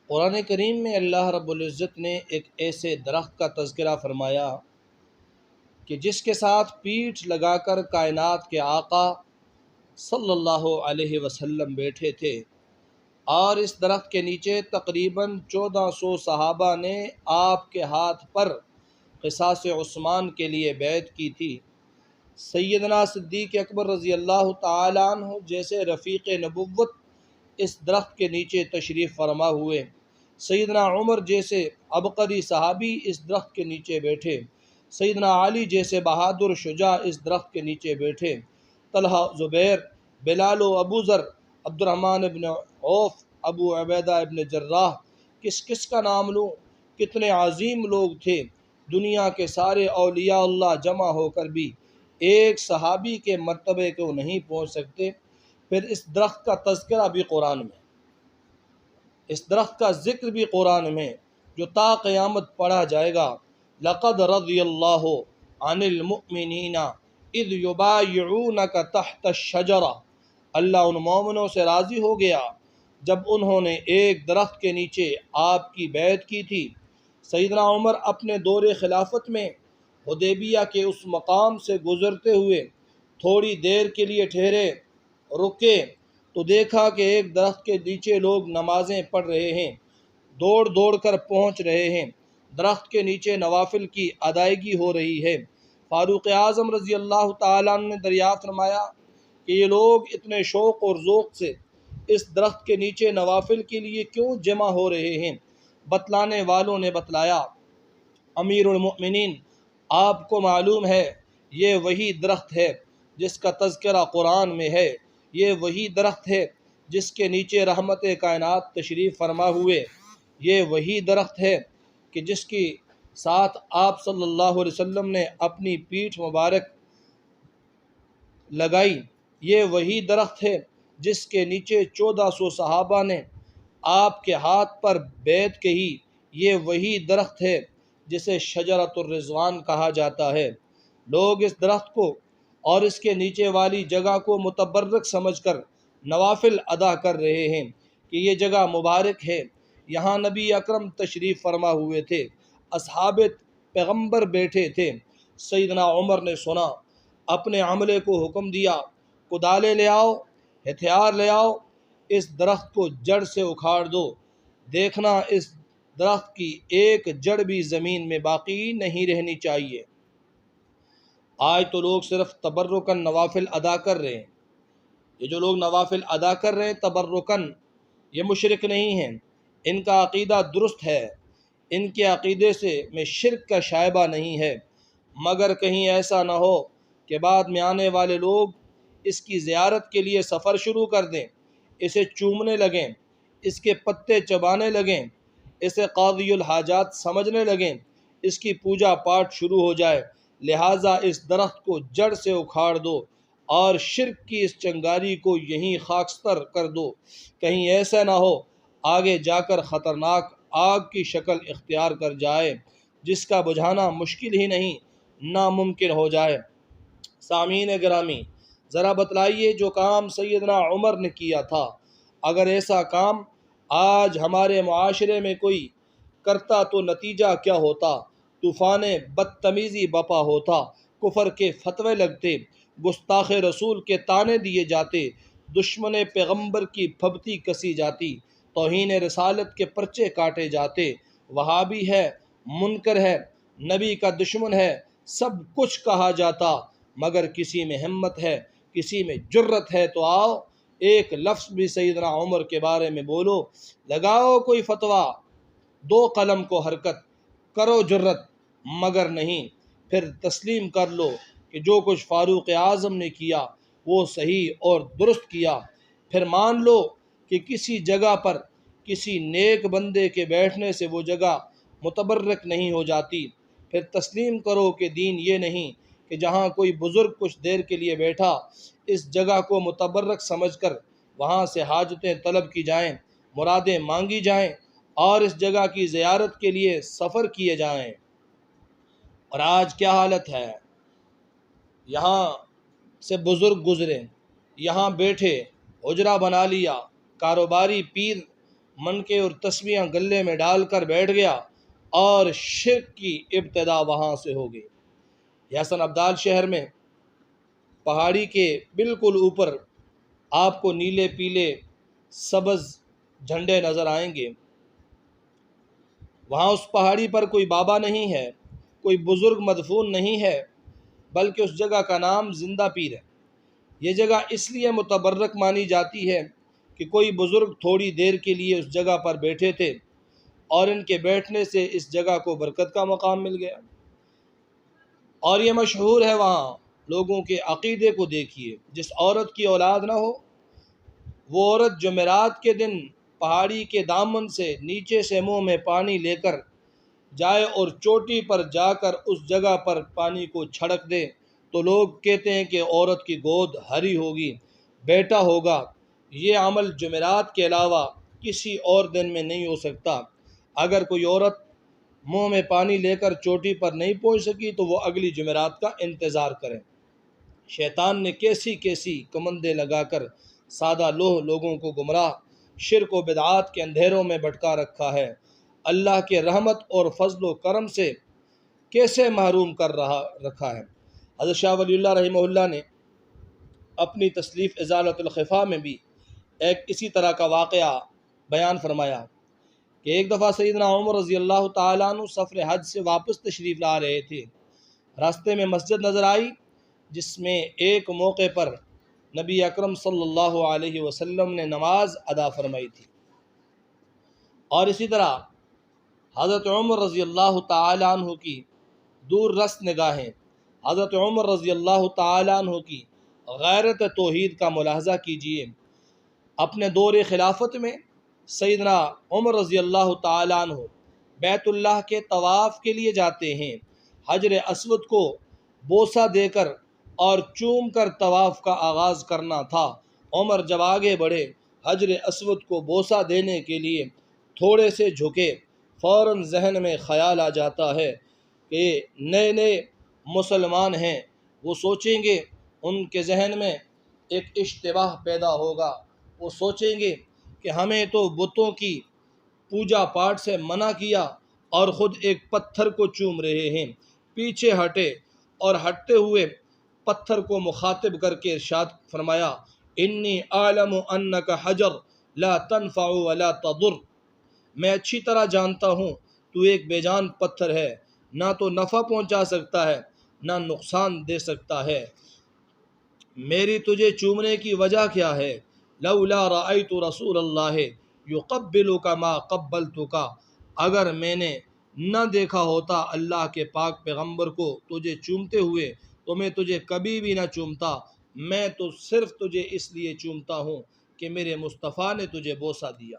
قرآن کریم میں اللہ رب العزت نے ایک ایسے درخت کا تذکرہ فرمایا کہ جس کے ساتھ پیٹھ لگا کر کائنات کے آقا صلی اللہ علیہ وسلم بیٹھے تھے، اور اس درخت کے نیچے تقریباً 1400 صحابہ نے آپ کے ہاتھ پر قصاص عثمان کے لیے بیعت کی تھی۔ سیدنا صدیق اکبر رضی اللہ تعالیٰ عنہ جیسے رفیق نبوت اس درخت کے نیچے تشریف فرما ہوئے، سیدنا عمر جیسے عبقری صحابی اس درخت کے نیچے بیٹھے، سیدنا علی جیسے بہادر شجاع اس درخت کے نیچے بیٹھے، طلحہ، زبیر، بلال و ابو ذر، عبد الرحمن ابن عوف، ابو عبیدہ ابن جراح، کس کا نام لوں، کتنے عظیم لوگ تھے۔ دنیا کے سارے اولیاء اللہ جمع ہو کر بھی ایک صحابی کے مرتبے کو نہیں پہنچ سکتے۔ پھر اس درخت کا تذکرہ بھی قرآن میں، اس درخت کا ذکر بھی قرآن میں، جو تا قیامت پڑھا جائے گا۔ لقد رضی اللہ عن المؤمنین اذ یبایعونک تحت الشجرہ، اللہ ان مومنوں سے راضی ہو گیا جب انہوں نے ایک درخت کے نیچے آپ کی بیعت کی تھی۔ سیدنا عمر اپنے دور خلافت میں حدیبیہ کے اس مقام سے گزرتے ہوئے تھوڑی دیر کے لیے ٹھہرے، رکے تو دیکھا کہ ایک درخت کے نیچے لوگ نمازیں پڑھ رہے ہیں، دوڑ دوڑ کر پہنچ رہے ہیں، درخت کے نیچے نوافل کی ادائیگی ہو رہی ہے۔ فاروق اعظم رضی اللہ تعالیٰ عنہ نے دریافت فرمایا کہ یہ لوگ اتنے شوق اور ذوق سے اس درخت کے نیچے نوافل کے لیے کیوں جمع ہو رہے ہیں؟ بتلانے والوں نے بتلایا، امیر المؤمنین، آپ کو معلوم ہے یہ وہی درخت ہے جس کا تذکرہ قرآن میں ہے، یہ وہی درخت ہے جس کے نیچے رحمت کائنات تشریف فرما ہوئے، یہ وہی درخت ہے کہ جس کے ساتھ آپ صلی اللہ علیہ وسلم نے اپنی پیٹھ مبارک لگائی، یہ وہی درخت ہے جس کے نیچے 1400 صحابہ نے آپ کے ہاتھ پر بیعت کہی، یہ وہی درخت ہے جسے شجرۃ الرضوان کہا جاتا ہے۔ لوگ اس درخت کو اور اس کے نیچے والی جگہ کو متبرک سمجھ کر نوافل ادا کر رہے ہیں کہ یہ جگہ مبارک ہے، یہاں نبی اکرم تشریف فرما ہوئے تھے، اصحاب پیغمبر بیٹھے تھے۔ سیدنا عمر نے سنا، اپنے عملے کو حکم دیا، کدالیں لے آؤ، ہتھیار لے آؤ، اس درخت کو جڑ سے اکھاڑ دو، دیکھنا اس درخت کی ایک جڑ بھی زمین میں باقی نہیں رہنی چاہیے۔ آج تو لوگ صرف تبرکن نوافل ادا کر رہے ہیں، یہ جو لوگ نوافل ادا کر رہے ہیں تبرکن، یہ مشرک نہیں ہیں، ان کا عقیدہ درست ہے، ان کے عقیدے سے میں شرک کا شائبہ نہیں ہے، مگر کہیں ایسا نہ ہو کہ بعد میں آنے والے لوگ اس کی زیارت کے لیے سفر شروع کر دیں، اسے چومنے لگیں، اس کے پتے چبانے لگیں، اسے قاضی الحاجات سمجھنے لگیں، اس کی پوجا پاٹ شروع ہو جائے۔ لہٰذا اس درخت کو جڑ سے اکھاڑ دو اور شرک کی اس چنگاری کو یہیں خاکستر کر دو، کہیں ایسا نہ ہو آگے جا کر خطرناک آگ کی شکل اختیار کر جائے جس کا بجھانا مشکل ہی نہیں، ناممکن ہو جائے۔ سامعین گرامی، ذرا بتلائیے جو کام سیدنا عمر نے کیا تھا، اگر ایسا کام آج ہمارے معاشرے میں کوئی کرتا تو نتیجہ کیا ہوتا؟ طوفان بدتمیزی بپا ہوتا، کفر کے فتوے لگتے، گستاخ رسول کے طعنے دیے جاتے، دشمن پیغمبر کی پھبتی کسی جاتی، توہین رسالت کے پرچے کاٹے جاتے، وہابی ہے، منکر ہے، نبی کا دشمن ہے، سب کچھ کہا جاتا، مگر کسی میں ہمت ہے، کسی میں جرت ہے تو آؤ ایک لفظ بھی سیدنا عمر کے بارے میں بولو، لگاؤ کوئی فتویٰ، دو قلم کو حرکت، کرو جرت، مگر نہیں، پھر تسلیم کر لو کہ جو کچھ فاروق اعظم نے کیا وہ صحیح اور درست کیا، پھر مان لو کہ کسی جگہ پر کسی نیک بندے کے بیٹھنے سے وہ جگہ متبرک نہیں ہو جاتی، پھر تسلیم کرو کہ دین یہ نہیں کہ جہاں کوئی بزرگ کچھ دیر کے لیے بیٹھا اس جگہ کو متبرک سمجھ کر وہاں سے حاجتیں طلب کی جائیں، مرادیں مانگی جائیں اور اس جگہ کی زیارت کے لیے سفر کیے جائیں۔ اور آج کیا حالت ہے، یہاں سے بزرگ گزرے، یہاں بیٹھے، حجرہ بنا لیا، کاروباری پیر منکے اور تسبیحاں گلے میں ڈال کر بیٹھ گیا اور شرک کی ابتدا وہاں سے ہو گئی۔ یاسن ابدال شہر میں پہاڑی کے بالکل اوپر آپ کو نیلے پیلے سبز جھنڈے نظر آئیں گے۔ وہاں اس پہاڑی پر کوئی بابا نہیں ہے، کوئی بزرگ مدفون نہیں ہے، بلکہ اس جگہ کا نام زندہ پیر ہے۔ یہ جگہ اس لیے متبرک مانی جاتی ہے کہ کوئی بزرگ تھوڑی دیر کے لیے اس جگہ پر بیٹھے تھے اور ان کے بیٹھنے سے اس جگہ کو برکت کا مقام مل گیا۔ اور یہ مشہور ہے، وہاں لوگوں کے عقیدے کو دیکھیے، جس عورت کی اولاد نہ ہو وہ عورت جمعرات کے دن پہاڑی کے دامن سے نیچے سے منہ میں پانی لے کر جائے اور چوٹی پر جا کر اس جگہ پر پانی کو چھڑک دے تو لوگ کہتے ہیں کہ عورت کی گود ہری ہوگی، بیٹا ہوگا۔ یہ عمل جمعرات کے علاوہ کسی اور دن میں نہیں ہو سکتا۔ اگر کوئی عورت منہ میں پانی لے کر چوٹی پر نہیں پہنچ سکی تو وہ اگلی جمعرات کا انتظار کریں۔ شیطان نے کیسی کیسی کمندیں لگا کر سادہ لوگوں کو گمراہ، شرک و بدعات کے اندھیروں میں بھٹکا رکھا ہے۔ اللہ کے رحمت اور فضل و کرم سے کیسے محروم کر رکھا ہے۔ حضرت شاہ ولی اللہ رحمہ اللہ نے اپنی تصلیف ازالۃ الخفا میں بھی ایک اسی طرح کا واقعہ بیان فرمایا کہ ایک دفعہ سیدنا عمر رضی اللہ تعالیٰ عنہ سفر حج سے واپس تشریف لا رہے تھے۔ راستے میں مسجد نظر آئی جس میں ایک موقع پر نبی اکرم صلی اللہ علیہ وسلم نے نماز ادا فرمائی تھی، اور اسی طرح حضرت عمر رضی اللہ تعالیٰ عنہ کی دور رس نگاہیں، حضرت عمر رضی اللہ تعالیٰ عنہ کی غیرت توحید کا ملاحظہ کیجیے۔ اپنے دور خلافت میں سیدنا عمر رضی اللہ تعالیٰ عنہ بیت اللہ کے طواف کے لیے جاتے ہیں۔ حجر اسود کو بوسہ دے کر اور چوم کر طواف کا آغاز کرنا تھا۔ عمر جب آگے بڑھے، حجر اسود کو بوسہ دینے کے لیے تھوڑے سے جھکے، فوراً ذہن میں خیال آ جاتا ہے کہ نئے مسلمان ہیں، وہ سوچیں گے، ان کے ذہن میں ایک اشتباہ پیدا ہوگا، وہ سوچیں گے کہ ہمیں تو بتوں کی پوجا پاٹ سے منع کیا اور خود ایک پتھر کو چوم رہے ہیں۔ پیچھے ہٹے اور ہٹتے ہوئے پتھر کو مخاطب کر کے ارشاد فرمایا، انی اعلم انک حجر لا تنفع ولا تضر، میں اچھی طرح جانتا ہوں تو ایک بے جان پتھر ہے، نہ تو نفع پہنچا سکتا ہے نہ نقصان دے سکتا ہے۔ میری تجھے چومنے کی وجہ کیا ہے؟ لولا رأیت رسول اللہ یقبلک ما قبلتک، اگر میں نے نہ دیکھا ہوتا اللہ کے پاک پیغمبر کو تجھے چومتے ہوئے تو میں تجھے کبھی بھی نہ چومتا۔ میں تو صرف تجھے اس لیے چومتا ہوں کہ میرے مصطفیٰ نے تجھے بوسہ دیا۔